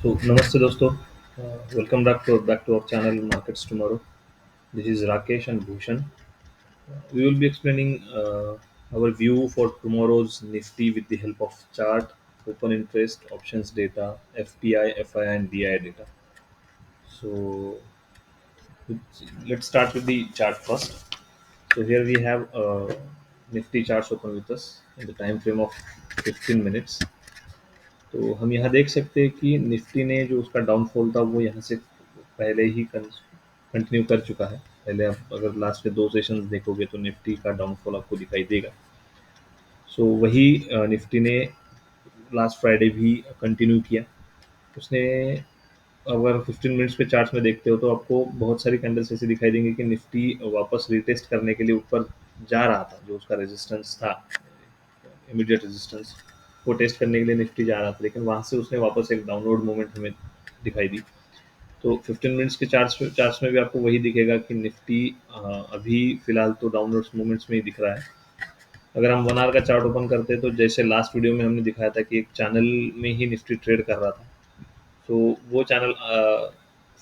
So, namaste dosto. Welcome back to our channel Markets Tomorrow. This is Rakesh and Bhushan. We will be explaining our view for tomorrow's Nifty with the help of chart, open interest, options data, FPI, FI, and DI data. So, let's start with the chart first. So here we have Nifty charts open with us in the time frame of 15 minutes. तो हम यहाँ देख सकते हैं कि Nifty ने जो उसका डाउनफॉल था वो यहाँ से पहले ही कंटिन्यू कर चुका है। पहले आप अगर लास्ट के 2 सेशंस देखोगे तो निफ्टी का डाउनफॉल आपको दिखाई देगा। सो वही निफ्टी ने लास्ट फ्राइडे भी कंटिन्यू किया। उसने अगर 15 मिनट्स के चार्ट्स में देखते हो तो आपको बहुत सारी कैंडल्स ऐसी दिखाई देंगी कि निफ्टी वापस रिटेस्ट करने के लिए ऊपर जा रहा था, जो उसका रेजिस्टेंस था, इमीडिएट रेजिस्टेंस, वो टेस्ट करने के लिए निफ्टी जा रहा था, लेकिन वहाँ से उसने वापस एक डाउनवर्ड मूवमेंट हमें दिखाई दी। तो 15 मिनट्स के चार्ट्स में भी आपको वही दिखेगा कि निफ्टी अभी फिलहाल तो डाउनवर्ड्स मूवमेंट्स में ही दिख रहा है। अगर हम 1 आवर का चार्ट ओपन करते हैं तो जैसे लास्ट वीडियो में हमने दिखाया था कि एक चैनल में ही निफ्टी ट्रेड कर रहा था, तो वो चैनल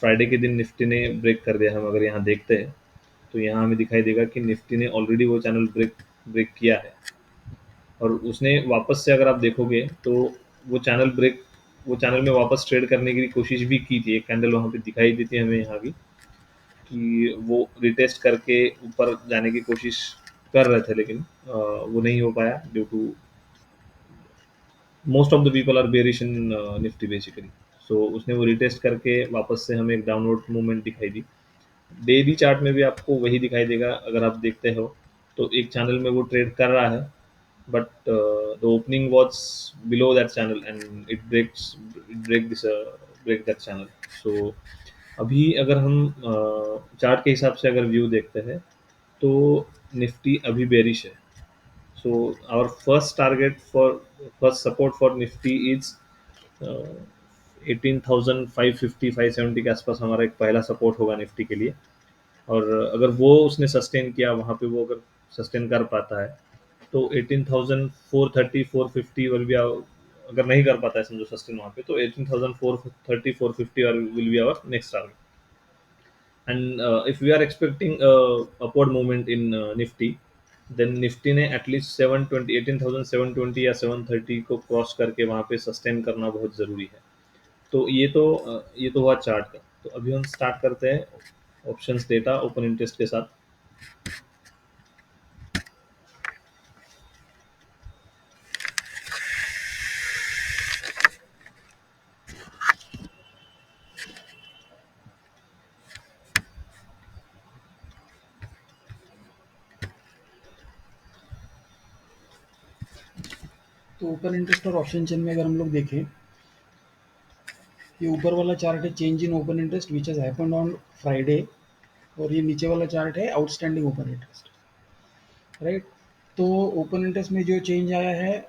फ्राइडे के दिन निफ्टी ने ब्रेक कर दिया। हम अगर यहाँ देखते हैं तो यहाँ हमें दिखाई देगा कि निफ्टी ने ऑलरेडी वो चैनल ब्रेक ब्रेक किया है, और उसने वापस से अगर आप देखोगे तो वो चैनल ब्रेक वो चैनल में वापस ट्रेड करने की कोशिश भी की थी। एक कैंडल वहाँ पे दिखाई दी थी हमें यहाँ भी कि वो रिटेस्ट करके ऊपर जाने की कोशिश कर रहे थे, लेकिन वो नहीं हो पाया due to most of the people are bearish in Nifty basically. So उसने वो रिटेस्ट करके वापस से हमें एक डाउनवर्ड मूवमेंट दिखाई दी। डेली चार्ट में भी आपको वही दिखाई देगा। अगर आप देखते हो तो एक चैनल में वो ट्रेड कर रहा है, but the opening was below that channel and break that channel. So अभी अगर हम चार्ट के हिसाब से अगर व्यू देखते हैं तो निफ्टी अभी बेरिश है। So our first support for Nifty is 18,550 570 के आसपास हमारा एक पहला सपोर्ट होगा निफ्टी के लिए। और अगर वो उसने सस्टेन किया, वहाँ पे वो अगर सस्टेन कर पाता है तो 18,430 450 विल बी, अगर नहीं कर पाता है समझो सस्टेन वहाँ पे, तो 18,430 450 will be our next target. And if we are expecting upward movement in Nifty, then Nifty ने एटलीस्ट 720 18,720 या 730 को क्रॉस करके वहाँ पे सस्टेन करना बहुत ज़रूरी है। तो ये तो हुआ चार्ट का। तो अभी हम स्टार्ट करते हैं ऑप्शंस डेटा ओपन इंटरेस्ट के साथ। तो ओपन इंटरेस्ट और ऑप्शन चेन में अगर हम लोग देखें, ये ऊपर वाला चार्ट है change in open interest which has happened on Friday, और ये नीचे वाला चार्ट है आउटस्टैंडिंग ओपन इंटरेस्ट, राइट। तो ओपन इंटरेस्ट में जो चेंज आया है,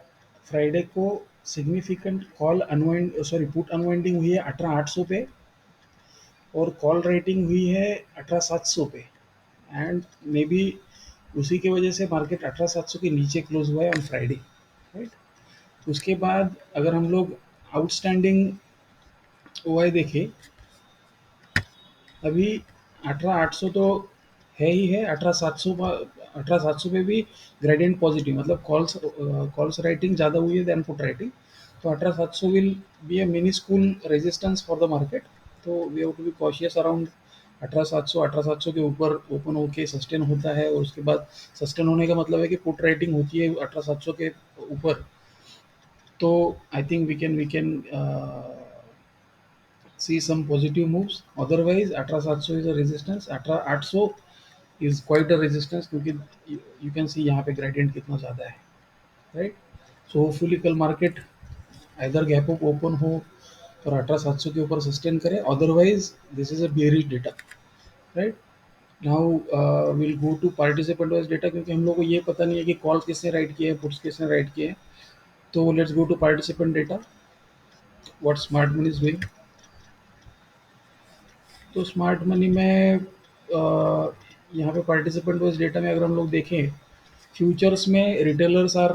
फ्राइडे को significant call unwind sorry put unwinding हुई है 18,800 पे, और कॉल रेटिंग हुई है 18,700 पे, एंड मे बी उसी की वजह से मार्केट 18,700 के नीचे क्लोज हुआ है ऑन फ्राइडे, राइट। उसके बाद अगर हम लोग आउटस्टैंडिंग ओआई देखें, अभी 18,800 तो है ही है, 18,700 पे भी ग्रेडियंट पॉजिटिव, मतलब कॉल्स राइटिंग ज़्यादा हुई है देन पुट राइटिंग। तो 18,700 will be a mini school resistance for the market. तो we have to be cautious around 18,700 के ऊपर ओपन होके सस्टेन होता है, और उसके बाद सस्टेन होने का मतलब है कि पुट राइटिंग होती है 18,700 के ऊपर। तो I think we can see some positive moves. Otherwise 18,700 is a resistance, 18,800 is quite a resistance, क्योंकि you can see यहाँ पे gradient कितना ज़्यादा है, right? So hopefully कल market either gap up open हो और 18,700 के ऊपर sustain करे, otherwise this is a bearish data, right? Now we'll go to participant wise data, क्योंकि हम लोग को ये पता नहीं है कि कॉल किसने राइट किए हैं, पुट्स किसने राइट किए हैं। तो let's go to participant data, what smart money is doing. तो स्मार्ट मनी में यहाँ पे पार्टिसिपेंट वाइज डेटा में अगर हम लोग देखें, फ्यूचर्स में रिटेलर्स आर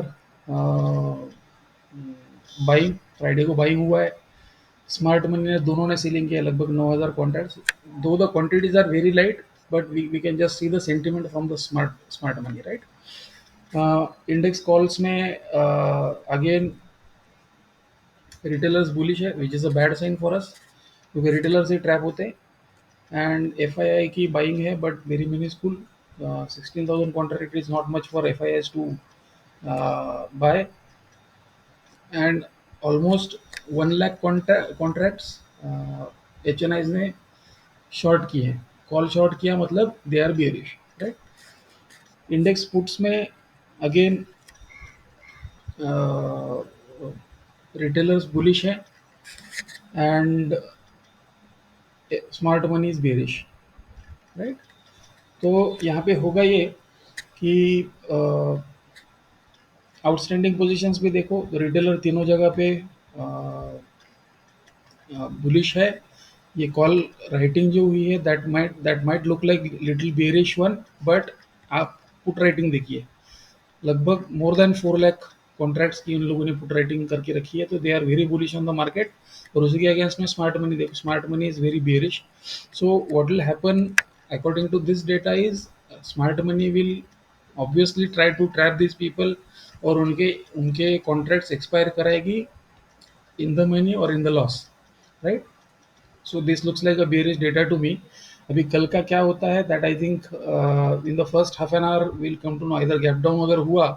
बाइंग, फ्राइडे को बाइंग हुआ है, स्मार्ट मनी ने दोनों ने सीलिंग किया लगभग 9,000 contracts, though the quantities are very light, but we can just see the sentiment from the smart money, right. Index calls में अगेन रिटेलर्स बुलिश है, which is a bad sign for us, क्योंकि retailers ही trap होते हैं। And F I आई की buying है but very minuscule, 16,000 contract is not much for F I S to buy, and almost 1 lakh contracts H N Is ने short की है। Call short किया मतलब they are bearish, right. Index puts में again retailers bullish है and smart money is bearish, right. तो यहाँ पे होगा ये कि आउटस्टैंडिंग पोजीशंस भी देखो, रिटेलर तीनों जगह पे बुलिश है। ये कॉल राइटिंग जो हुई है that might look like little bearish one, but आप पुट राइटिंग देखिए, लगभग मोर देन 4 लाख कॉन्ट्रैक्ट्स की उन लोगों ने पुट राइटिंग करके रखी है, तो they are very bullish on the market. और उसी के अगेंस्ट में स्मार्ट मनी देखो, smart money is very bearish. So what will happen according to this data is smart money will obviously try to trap this people, और उनके उनके contracts expire कराएगी इन the money और in the loss, right. So this looks like a bearish data to me. अभी कल का क्या होता है that I think in the first half an hour will come to know, इधर गैप डाउन अगर हुआ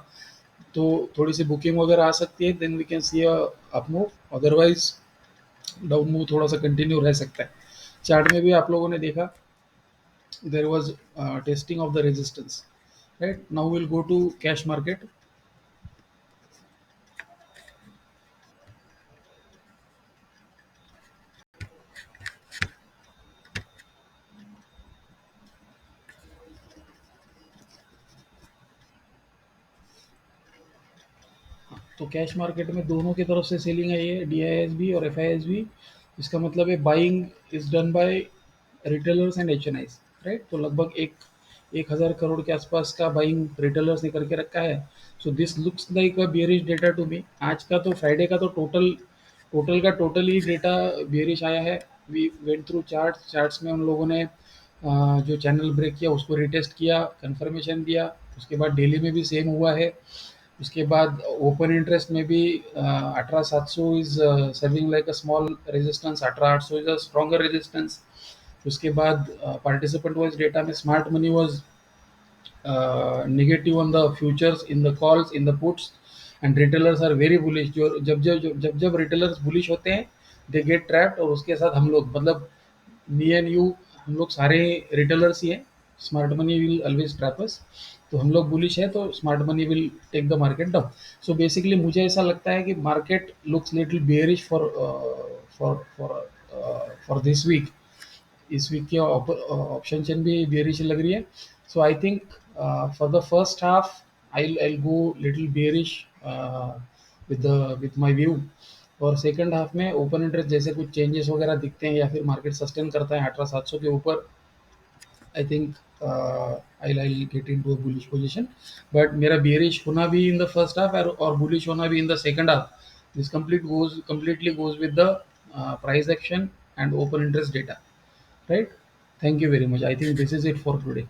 तो थोड़ी सी बुकिंग वगैरह आ सकती है, then we can see a up move, otherwise down move थोड़ा सा कंटिन्यू रह सकता है। चार्ट में भी आप लोगों ने देखा there was testing of the resistance, right. Now will go to cash market. तो कैश मार्केट में दोनों की तरफ से सेलिंग आई है, डी आई एस भी और एफ आई एस भी। इसका मतलब है buying is done by retailers and H N Is, right. तो लगभग 1,000 करोड़ के आसपास का बाइंग रिटेलर्स ने करके रखा है। So this looks like a bearish data to me. आज का तो फ्राइडे का तो टोटल टोटल का टोटल ही डेटा बियरिश आया है। वी वेंट थ्रू चार्ट्स में उन लोगों ने जो चैनल ब्रेक किया उसको रिटेस्ट किया, कंफर्मेशन दिया। उसके बाद डेली में भी सेम हुआ है। उसके बाद ओपन इंटरेस्ट में भी 18,700 is serving like a small resistance, 18,800 is a stronger resistance. उसके बाद पार्टिसिपेंट वाइज डेटा में smart money was negative on the futures, in the calls, in the puts, and retailers are very bullish. जो जब retailers bullish होते हैं they get trapped, और उसके साथ हम लोग मतलब मी एंड यू, हम लोग सारे रिटेलर्स ही हैं। Smart money will always trap us. तो हम लोग बुलिश है तो smart money will take the market down. So basically मुझे ऐसा लगता है कि market looks little bearish for for for for this week. इस वीक की ऑप्शन चेन भी बेयरिश लग रही है। So I think for the first half I go little bearish with my view. और सेकंड हाफ में ओपन इंटरेस्ट जैसे कुछ चेंजेस वगैरह दिखते हैं या फिर मार्केट सस्टेन करता है 18,700 के ऊपर, I think I get into a bullish position. But मेरा बेयरिश होना भी इन द फर्स्ट हाफ और बुलिश होना भी in the second half, this completely goes with the price action and open interest data, right? Thank you very much. I think this is it for today.